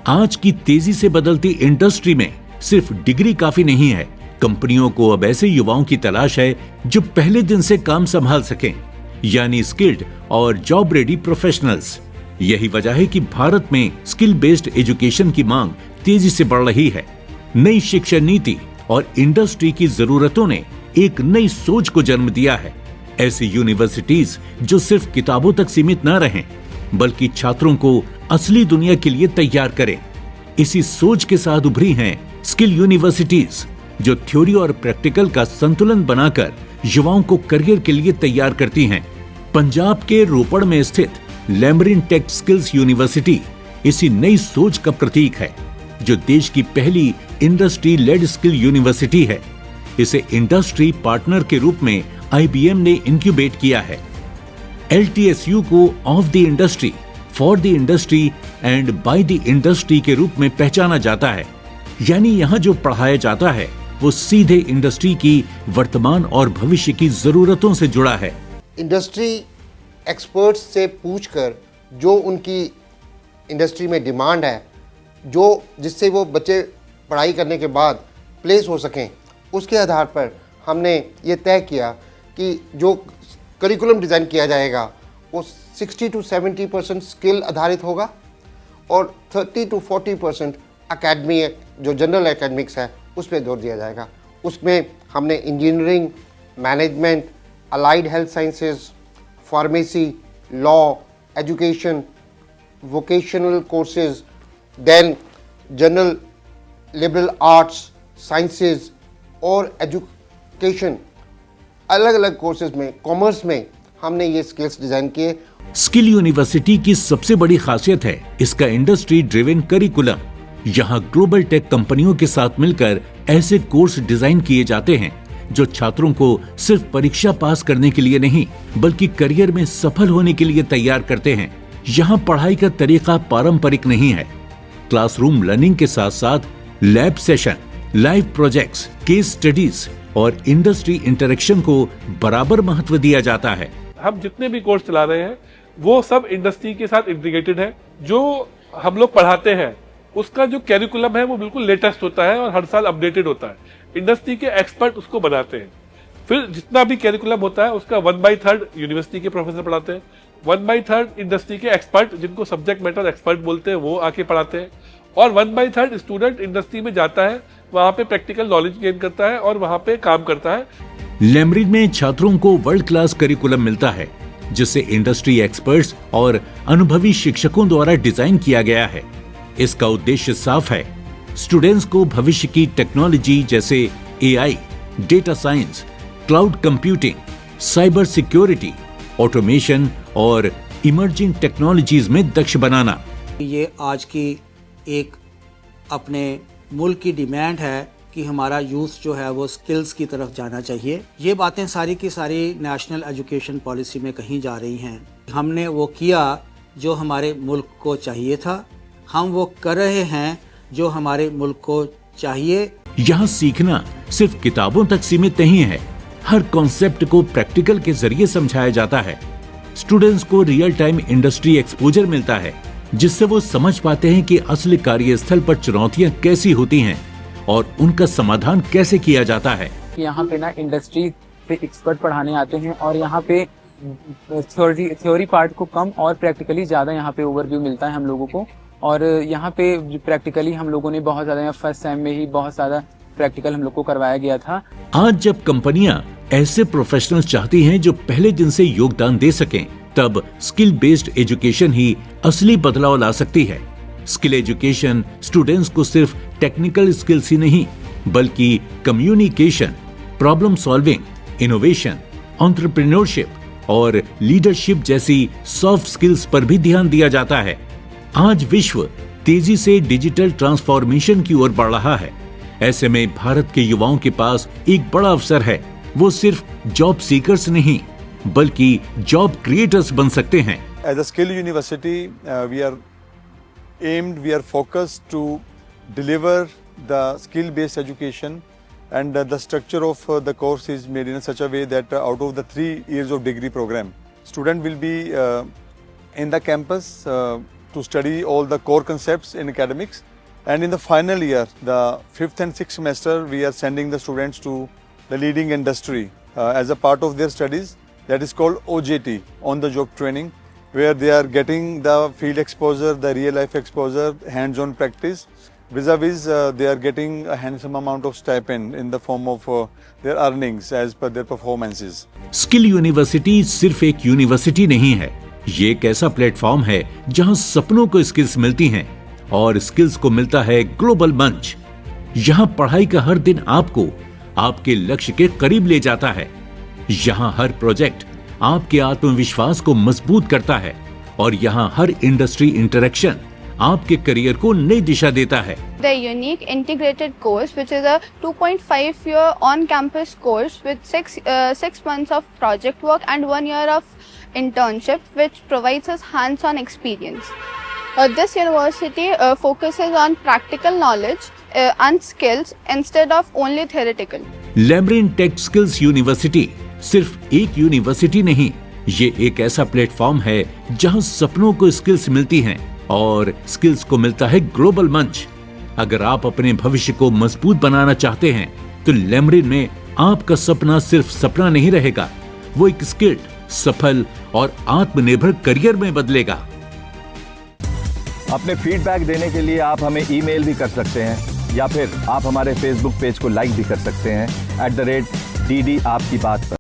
आज की तेजी से बदलती इंडस्ट्री में सिर्फ डिग्री काफी नहीं है। कंपनियों को अब ऐसे युवाओं की तलाश है जो पहले दिन से काम संभाल सकें, यानी स्किल्ड और जॉब रेडी प्रोफेशनल्स। यही वजह है कि भारत में स्किल बेस्ड एजुकेशन की मांग तेजी से बढ़ रही है। नई शिक्षा नीति और इंडस्ट्री की जरूरतों ने एक नई सोच को जन्म दिया है। ऐसी यूनिवर्सिटीज जो सिर्फ किताबों तक सीमित न रहें, बल्कि छात्रों को असली दुनिया के लिए तैयार करें। इसी सोच के साथ उभरी हैं स्किल यूनिवर्सिटीज, जो थ्योरी और प्रैक्टिकल का संतुलन बनाकर युवाओं को करियर के लिए तैयार करती हैं। पंजाब के रोपड़ में स्थित लैमरिन टेक स्किल्स यूनिवर्सिटी इसी नई सोच का प्रतीक है, जो देश की पहली इंडस्ट्री लेड स्किल यूनिवर्सिटी है। इसे इंडस्ट्री पार्टनर के रूप में IBM ने इंक्यूबेट किया है। LTSU को of the industry, for the industry and by the industry के रूप में पहचाना जाता है। यानी यहाँ जो पढ़ाया जाता है वो सीधे इंडस्ट्री की वर्तमान और भविष्य की जरूरतों से जुड़ा है। इंडस्ट्री एक्सपर्ट्स से पूछकर जो उनकी इंडस्ट्री में डिमांड है, जो जिससे वो बच्चे पढ़ाई करने के बाद प्लेस हो सकें, उसके आधार पर हमने ये तय किया कि जो करिकुलम डिज़ाइन किया जाएगा वो 60 to 70% स्किल आधारित होगा और 30 to 40% अकेडमी, जो जनरल एकेडमिक्स है, उस पर जोर दिया जाएगा। उसमें हमने engineering, management, allied health sciences, pharmacy, law, education, vocational courses, then general liberal arts, sciences और एजुकेशन, अलग अलग कोर्सेज में, कॉमर्स में हमने ये स्किल्स डिजाइन किए। स्किल यूनिवर्सिटी की सबसे बड़ी खासियत है इसका इंडस्ट्री ड्रिवन करिकुलम। यहाँ ग्लोबल टेक कंपनियों के साथ मिलकर ऐसे कोर्स डिजाइन किए जाते हैं जो छात्रों को सिर्फ परीक्षा पास करने के लिए नहीं, बल्कि करियर में सफल होने के लिए तैयार करते हैं। यहाँ पढ़ाई का तरीका पारंपरिक नहीं है। क्लासरूम लर्निंग के साथ साथ lab session, live projects, case studies और इंडस्ट्री इंटरेक्शन को बराबर महत्व दिया जाता है। हम जितने भी कोर्स चला रहे हैं वो सब इंडस्ट्री के साथ इंटीग्रेटेड है। जो हम लोग पढ़ाते हैं उसका जो कैरिकुलम है वो बिल्कुल लेटेस्ट होता है और हर साल अपडेटेड होता है। इंडस्ट्री के एक्सपर्ट उसको बनाते हैं। फिर जितना भी कैरिकुलम होता है उसका 1/3 यूनिवर्सिटी के प्रोफेसर पढ़ाते हैं, 1/3 इंडस्ट्री के एक्सपर्ट, जिनको सब्जेक्ट मैटर एक्सपर्ट बोलते हैं, वो आके पढ़ाते हैं, और 1/3 स्टूडेंट इंडस्ट्री में जाता है, वहां पे प्रैक्टिकल नॉलेज गेन करता है और वहां पे काम करता है। लैमरिन में छात्रों को वर्ल्ड क्लास करिकुलम मिलता है, जिसे इंडस्ट्री एक्सपर्ट्स और अनुभवी शिक्षकों द्वारा डिजाइन किया गया है। इसका उद्देश्य साफ है, स्टूडेंट्स को भविष्य की टेक्नोलॉजी जैसे AI, data science, cloud computing, cyber security, automation और इमर्जिंग टेक्नोलॉजीज में दक्ष बनाना। ये आज की एक अपने मुल्क की डिमांड है कि हमारा यूथ जो है वो स्किल्स की तरफ जाना चाहिए। ये बातें सारी की सारी नेशनल एजुकेशन पॉलिसी में कहीं जा रही हैं। हमने वो किया जो हमारे मुल्क को चाहिए था, हम वो कर रहे हैं जो हमारे मुल्क को चाहिए। यहाँ सीखना सिर्फ किताबों तक सीमित नहीं है। हर कॉन्सेप्ट को प्रैक्टिकल के जरिए समझाया जाता है। स्टूडेंट्स को रियल टाइम इंडस्ट्री एक्सपोजर मिलता है, जिससे वो समझ पाते हैं कि असली कार्यस्थल पर चुनौतियां कैसी होती हैं और उनका समाधान कैसे किया जाता है। यहाँ पे ना इंडस्ट्री पे एक्सपर्ट पढ़ाने आते हैं और यहाँ पे थ्योरी पार्ट को कम और प्रैक्टिकली ज़्यादा यहाँ पे ओवरव्यू मिलता है हम लोगों को। और यहाँ पे प्रैक्टिकली हम लोगों ने बहुत ज़्यादा, फर्स्ट सेम में ही बहुत ज़्यादा प्रैक्टिकल हम लोग को करवाया गया था। आज जब कंपनियां ऐसे प्रोफेशनल्स चाहती हैं जो पहले दिन से योगदान दे सकें, तब स्किल बेस्ड एजुकेशन ही असली बदलाव ला सकती है। स्किल एजुकेशन स्टूडेंट्स को सिर्फ टेक्निकल स्किल्स ही नहीं, बल्कि communication, problem solving, innovation, entrepreneurship और लीडरशिप जैसी सॉफ्ट स्किल्स पर भी ध्यान दिया जाता है। आज विश्व तेजी से डिजिटल ट्रांसफॉर्मेशन की ओर बढ़ रहा है। ऐसे में भारत के युवाओं के पास एक बड़ा अवसर है। वो सिर्फ जॉब सीकर्स नहीं, बल्कि जॉब क्रिएटर्स बन सकते हैं। As a skill university, we are focused to deliver the skill-based education, and the structure of the course is made in such a way that out of the 3 years of degree program, student will be in the campus to study all the core concepts in academics. And in the final year, the 5th and 6th semester, we are sending the students to the leading industry as a part of their studies. That is called OJT, on the job training, where they are getting the field exposure, the real life exposure, hands-on practice. Vis-a-vis, they are getting a handsome amount of stipend in the form of their earnings as per their performances. Skill university सिर्फ एक university नहीं है, ये एक ऐसा platform है जहां सपनों को स्किल्स मिलती हैं और स्किल्स को मिलता है ग्लोबल मंच। यहाँ पढ़ाई का हर दिन आपको आपके लक्ष्य के करीब ले जाता है। यहाँ हर प्रोजेक्ट आपके आत्मविश्वास को मजबूत करता है और यहाँ हर इंडस्ट्री इंटरेक्शन आपके करियर को नई दिशा देता है। The unique integrated course, which is a 2.5-year on-campus course with 6 months of project work and 1 year of internship, which provides us hands-on experience. This university focuses on practical knowledge and skills instead of only theoretical. लैमरिन tech skills university सिर्फ एक university नहीं, ये एक ऐसा platform है जहां सपनों को स्किल्स मिलती हैं और स्किल्स को मिलता है ग्लोबल मंच। अगर आप अपने भविष्य को मजबूत बनाना चाहते हैं तो लैमरिन में आपका सपना सिर्फ सपना नहीं रहेगा, वो एक स्किल्ड, सफल और आत्मनिर्भर करियर में बदलेगा। अपने फीडबैक देने के लिए आप हमें ईमेल भी कर सकते हैं या फिर आप हमारे फेसबुक पेज को लाइक भी कर सकते हैं @DD आपकी बात पर।